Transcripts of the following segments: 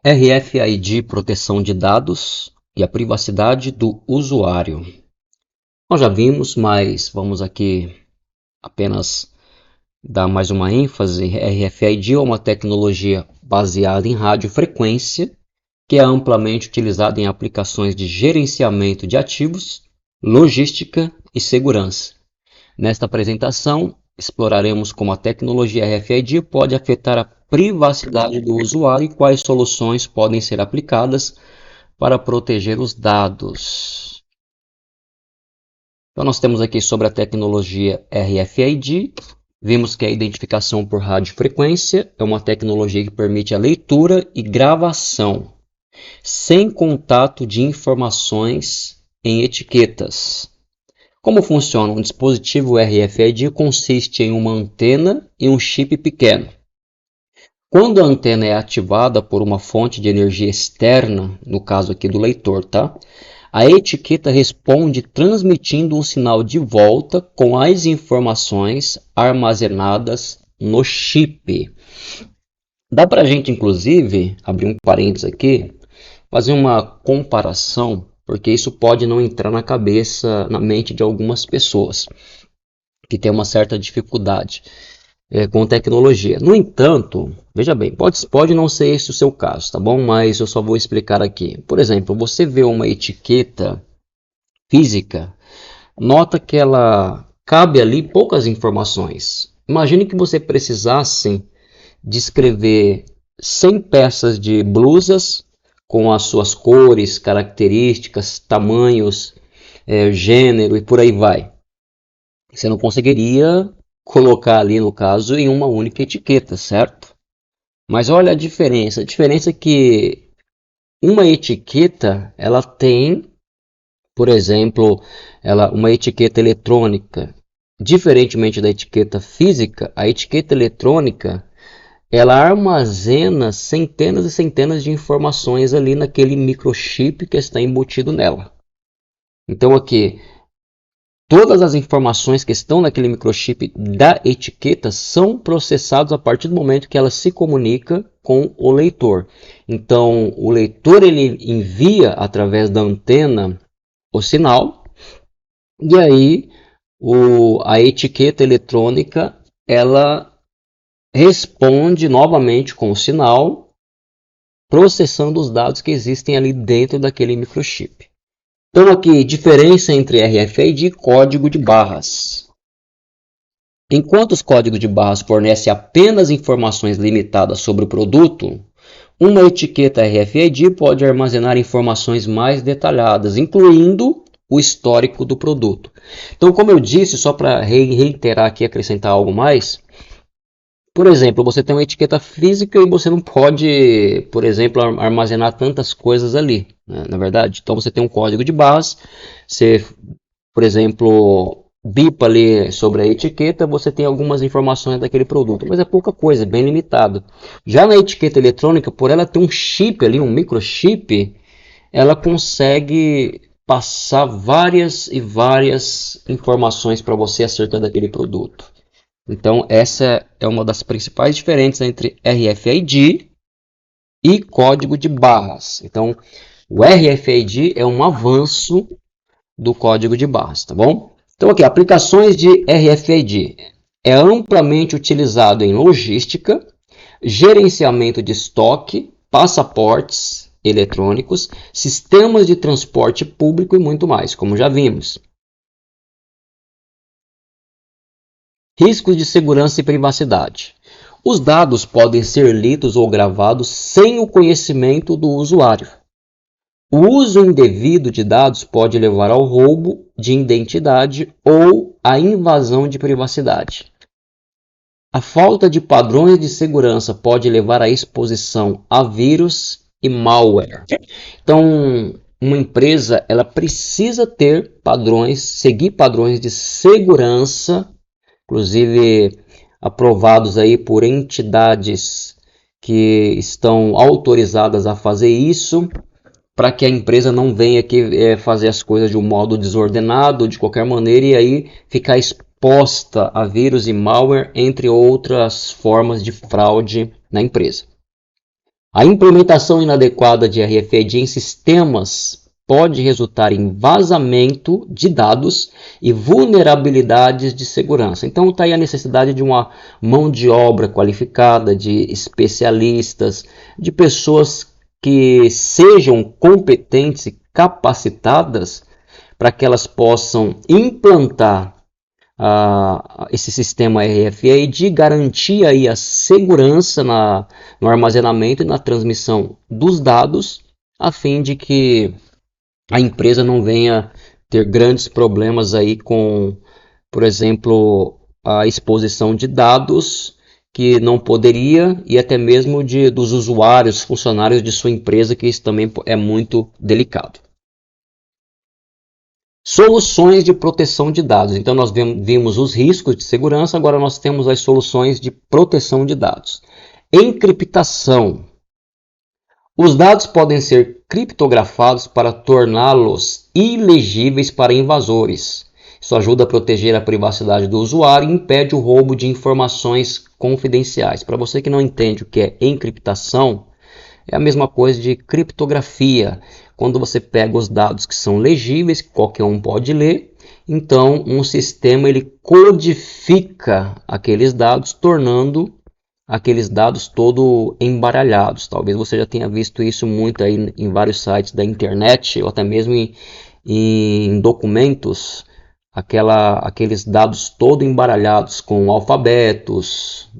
RFID, proteção de dados e a privacidade do usuário. Nós já vimos, mas vamos aqui apenas dar mais uma ênfase. RFID é uma tecnologia baseada em radiofrequência que é amplamente utilizada em aplicações de gerenciamento de ativos, logística e segurança. Nesta apresentação, exploraremos como a tecnologia RFID pode afetar a privacidade do usuário e quais soluções podem ser aplicadas para proteger os dados. Então, nós temos aqui sobre a tecnologia RFID. Vimos que a identificação por radiofrequência é uma tecnologia que permite a leitura e gravação sem contato de informações em etiquetas. Como funciona? Um dispositivo RFID consiste em uma antena e um chip pequeno. Quando a antena é ativada por uma fonte de energia externa, no caso aqui do leitor, tá? A etiqueta responde transmitindo um sinal de volta com as informações armazenadas no chip. Dá para a gente, inclusive, abrir um parênteses aqui, fazer uma comparação, porque isso pode não entrar na mente de algumas pessoas que têm uma certa dificuldade com tecnologia. No entanto, veja bem, pode não ser esse o seu caso, tá bom? Mas eu só vou explicar aqui. Por exemplo, você vê uma etiqueta física, nota que ela cabe ali poucas informações. Imagine que você precisasse descrever 100 peças de blusas com as suas cores, características, tamanhos, gênero e por aí vai. Você não conseguiria colocar ali, no caso, em uma única etiqueta, certo? Mas olha a diferença. A diferença é que uma etiqueta, ela tem, por exemplo, uma etiqueta eletrônica. Diferentemente da etiqueta física, a etiqueta eletrônica, ela armazena centenas e centenas de informações ali naquele microchip que está embutido nela. Então aqui, todas as informações que estão naquele microchip da etiqueta são processadas a partir do momento que ela se comunica com o leitor. Então, o leitor ele envia através da antena o sinal e aí a etiqueta eletrônica ela responde novamente com o sinal, processando os dados que existem ali dentro daquele microchip. Então aqui, diferença entre RFID e código de barras. Enquanto os códigos de barras fornecem apenas informações limitadas sobre o produto, uma etiqueta RFID pode armazenar informações mais detalhadas, incluindo o histórico do produto. Então, como eu disse, só para reiterar aqui, acrescentar algo mais, por exemplo, você tem uma etiqueta física e você não pode, por exemplo, armazenar tantas coisas ali, né? Na verdade. Então você tem um código de barras, você, por exemplo, bipa ali sobre a etiqueta, você tem algumas informações daquele produto, mas é pouca coisa, é bem limitado. Já na etiqueta eletrônica, por ela ter um chip ali, um microchip, ela consegue passar várias e várias informações para você acerca daquele produto. Então, essa é uma das principais diferenças entre RFID e código de barras. Então, o RFID é um avanço do código de barras, tá bom? Então, aqui, aplicações de RFID. É amplamente utilizado em logística, gerenciamento de estoque, passaportes eletrônicos, sistemas de transporte público e muito mais, como já vimos. Riscos de segurança e privacidade. Os dados podem ser lidos ou gravados sem o conhecimento do usuário. O uso indevido de dados pode levar ao roubo de identidade ou à invasão de privacidade. A falta de padrões de segurança pode levar à exposição a vírus e malware. Então, uma empresa ela precisa ter padrões, seguir padrões de segurança, inclusive aprovados aí por entidades que estão autorizadas a fazer isso, para que a empresa não venha aqui fazer as coisas de um modo desordenado, de qualquer maneira, e aí ficar exposta a vírus e malware, entre outras formas de fraude na empresa. A implementação inadequada de RFID em sistemas pode resultar em vazamento de dados e vulnerabilidades de segurança. Então está aí a necessidade de uma mão de obra qualificada, de especialistas, de pessoas que sejam competentes e capacitadas para que elas possam implantar esse sistema RFID, garantir aí a segurança no armazenamento e na transmissão dos dados, a fim de que a empresa não venha ter grandes problemas aí com, por exemplo, a exposição de dados que não poderia, e até mesmo dos usuários, funcionários de sua empresa, que isso também é muito delicado. Soluções de proteção de dados. Então nós vimos os riscos de segurança, agora nós temos as soluções de proteção de dados. Encriptação. Os dados podem ser criptografados para torná-los ilegíveis para invasores. Isso ajuda a proteger a privacidade do usuário e impede o roubo de informações confidenciais. Para você que não entende o que é encriptação, é a mesma coisa de criptografia. Quando você pega os dados que são legíveis, que qualquer um pode ler, então um sistema ele codifica aqueles dados, tornando aqueles dados todo embaralhados. Talvez você já tenha visto isso muito aí em vários sites da internet, ou até mesmo em documentos, aqueles dados todo embaralhados com alfabetos,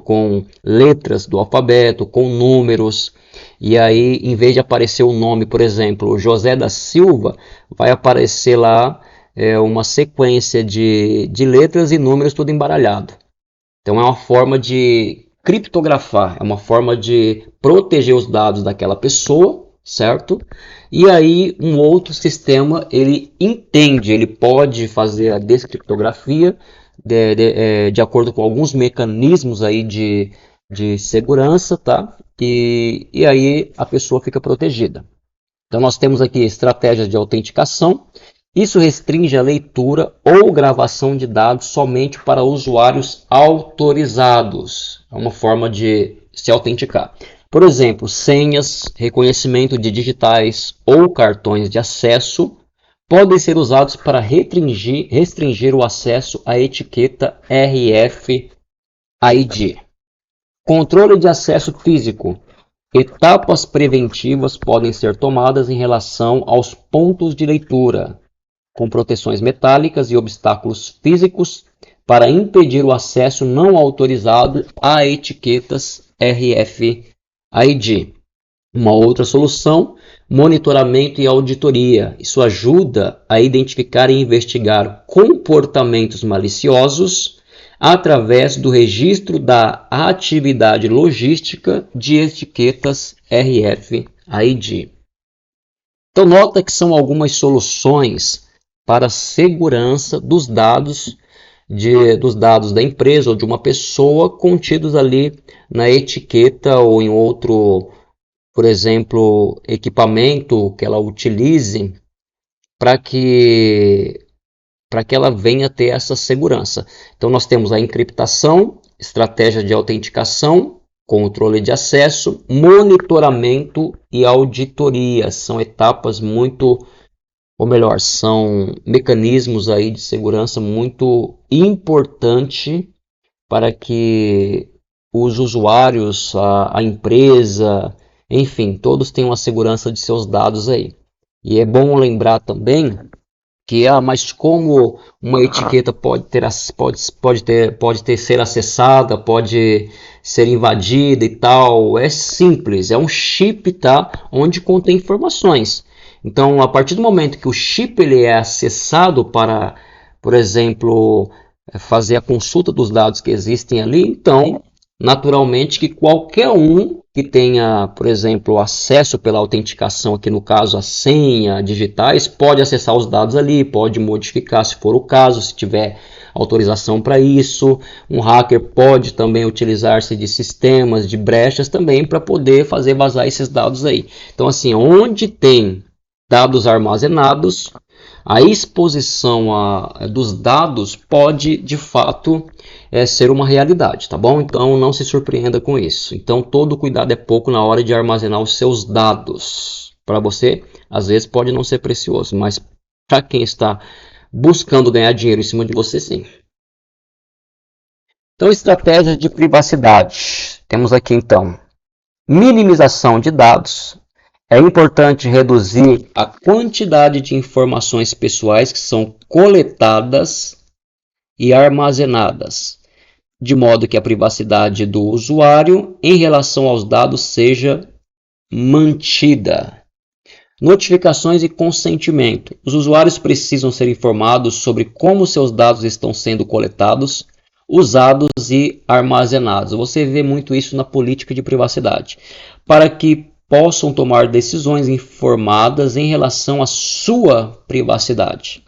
com letras do alfabeto, com números. E aí, em vez de aparecer o nome, por exemplo, José da Silva, vai aparecer lá uma sequência de letras e números tudo embaralhado. Então é uma forma de criptografar, é uma forma de proteger os dados daquela pessoa, certo? E aí um outro sistema, ele entende, ele pode fazer a descriptografia de acordo com alguns mecanismos aí de segurança, tá? E aí a pessoa fica protegida. Então nós temos aqui estratégias de autenticação. Isso restringe a leitura ou gravação de dados somente para usuários autorizados. É uma forma de se autenticar. Por exemplo, senhas, reconhecimento de digitais ou cartões de acesso podem ser usados para restringir o acesso à etiqueta RFID. Controle de acesso físico. Etapas preventivas podem ser tomadas em relação aos pontos de leitura, com proteções metálicas e obstáculos físicos para impedir o acesso não autorizado a etiquetas RFID. Uma outra solução, monitoramento e auditoria. Isso ajuda a identificar e investigar comportamentos maliciosos através do registro da atividade logística de etiquetas RFID. Então nota que são algumas soluções para a segurança dos dados da empresa ou de uma pessoa contidos ali na etiqueta ou em outro, por exemplo, equipamento que ela utilize para que ela venha ter essa segurança. Então nós temos a encriptação, estratégia de autenticação, controle de acesso, monitoramento e auditoria. São etapas são mecanismos aí de segurança muito importante para que os usuários, a empresa, enfim, todos tenham a segurança de seus dados aí. E é bom lembrar também que mas como uma etiqueta pode ser acessada, pode ser invadida e tal, é simples, é um chip, tá, onde contém informações. Então, a partir do momento que o chip ele é acessado para, por exemplo, fazer a consulta dos dados que existem ali, então, naturalmente que qualquer um que tenha, por exemplo, acesso pela autenticação, aqui no caso a senha, digitais, pode acessar os dados ali, pode modificar se for o caso, se tiver autorização para isso. Um hacker pode também utilizar-se de sistemas, de brechas também para poder fazer vazar esses dados aí. Então, assim, onde tem dados armazenados, a exposição dos dados pode, de fato, ser uma realidade, tá bom? Então, não se surpreenda com isso. Então, todo cuidado é pouco na hora de armazenar os seus dados. Para você, às vezes, pode não ser precioso, mas para quem está buscando ganhar dinheiro em cima de você, sim. Então, estratégia de privacidade. Temos aqui, então, minimização de dados. É importante reduzir a quantidade de informações pessoais que são coletadas e armazenadas, de modo que a privacidade do usuário em relação aos dados seja mantida. Notificações e consentimento. Os usuários precisam ser informados sobre como seus dados estão sendo coletados, usados e armazenados. Você vê muito isso na política de privacidade, para que possam tomar decisões informadas em relação à sua privacidade.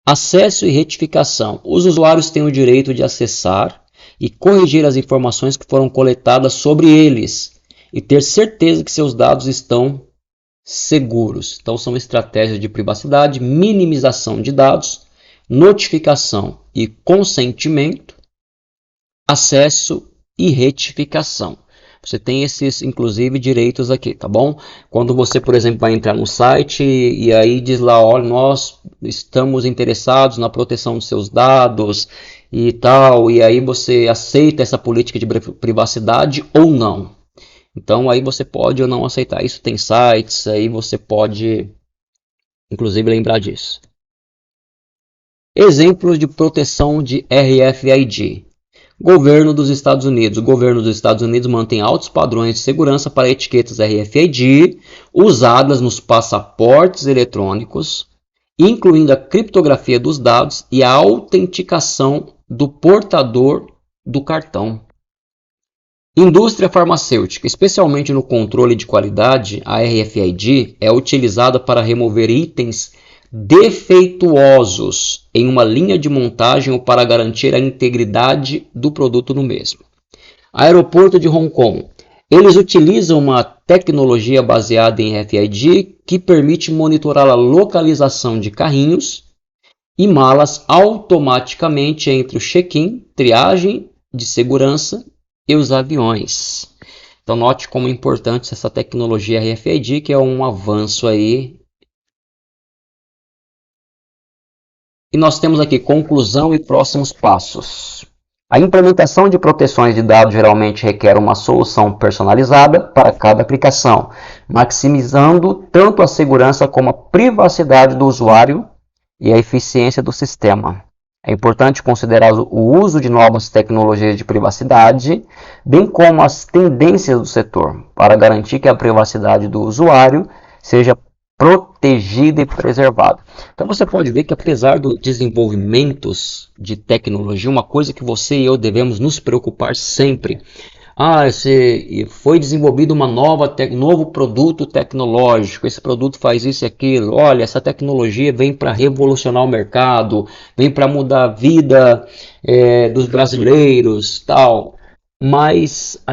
Acesso e retificação. Os usuários têm o direito de acessar e corrigir as informações que foram coletadas sobre eles e ter certeza que seus dados estão seguros. Então, são estratégias de privacidade, minimização de dados, notificação e consentimento, acesso e retificação. Você tem esses, inclusive, direitos aqui, tá bom? Quando você, por exemplo, vai entrar no site e aí diz lá, olha, nós estamos interessados na proteção dos seus dados e tal, e aí você aceita essa política de privacidade ou não. Então, aí você pode ou não aceitar. Isso tem sites, aí você pode, inclusive, lembrar disso. Exemplos de proteção de RFID. Governo dos Estados Unidos. O governo dos Estados Unidos mantém altos padrões de segurança para etiquetas RFID usadas nos passaportes eletrônicos, incluindo a criptografia dos dados e a autenticação do portador do cartão. Indústria farmacêutica, especialmente no controle de qualidade, a RFID é utilizada para remover itens defeituosos em uma linha de montagem ou para garantir a integridade do produto no mesmo. Aeroporto de Hong Kong. Eles utilizam uma tecnologia baseada em RFID que permite monitorar a localização de carrinhos e malas automaticamente entre o check-in, triagem de segurança e os aviões. Então note como é importante essa tecnologia RFID, que é um avanço aí. E nós temos aqui conclusão e próximos passos. A implementação de proteções de dados geralmente requer uma solução personalizada para cada aplicação, maximizando tanto a segurança como a privacidade do usuário e a eficiência do sistema. É importante considerar o uso de novas tecnologias de privacidade, bem como as tendências do setor, para garantir que a privacidade do usuário seja protegida e preservada. Então você pode ver que apesar dos desenvolvimentos de tecnologia, uma coisa que você e eu devemos nos preocupar sempre. Foi desenvolvido novo produto tecnológico, esse produto faz isso e aquilo. Olha, essa tecnologia vem para revolucionar o mercado, vem para mudar a vida dos brasileiros, tal. Mas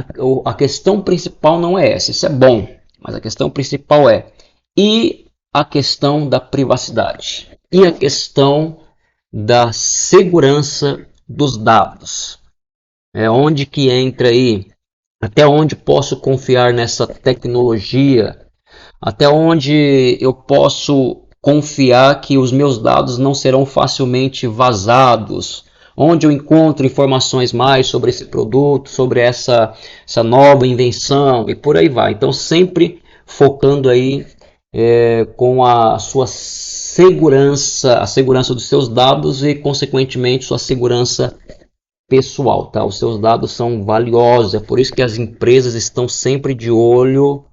a questão principal não é essa, isso é bom, mas a questão principal e a questão da privacidade, e a questão da segurança dos dados. Onde que entra aí? Até onde posso confiar nessa tecnologia? Até onde eu posso confiar que os meus dados não serão facilmente vazados? Onde eu encontro informações mais sobre esse produto, sobre essa nova invenção e por aí vai. Então sempre focando aí com a sua segurança, a segurança dos seus dados e consequentemente sua segurança pessoal, tá? Os seus dados são valiosos, é por isso que as empresas estão sempre de olho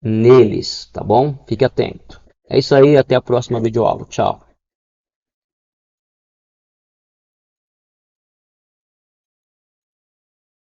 neles, tá bom? Fique atento. É isso aí, até a próxima videoaula. Tchau.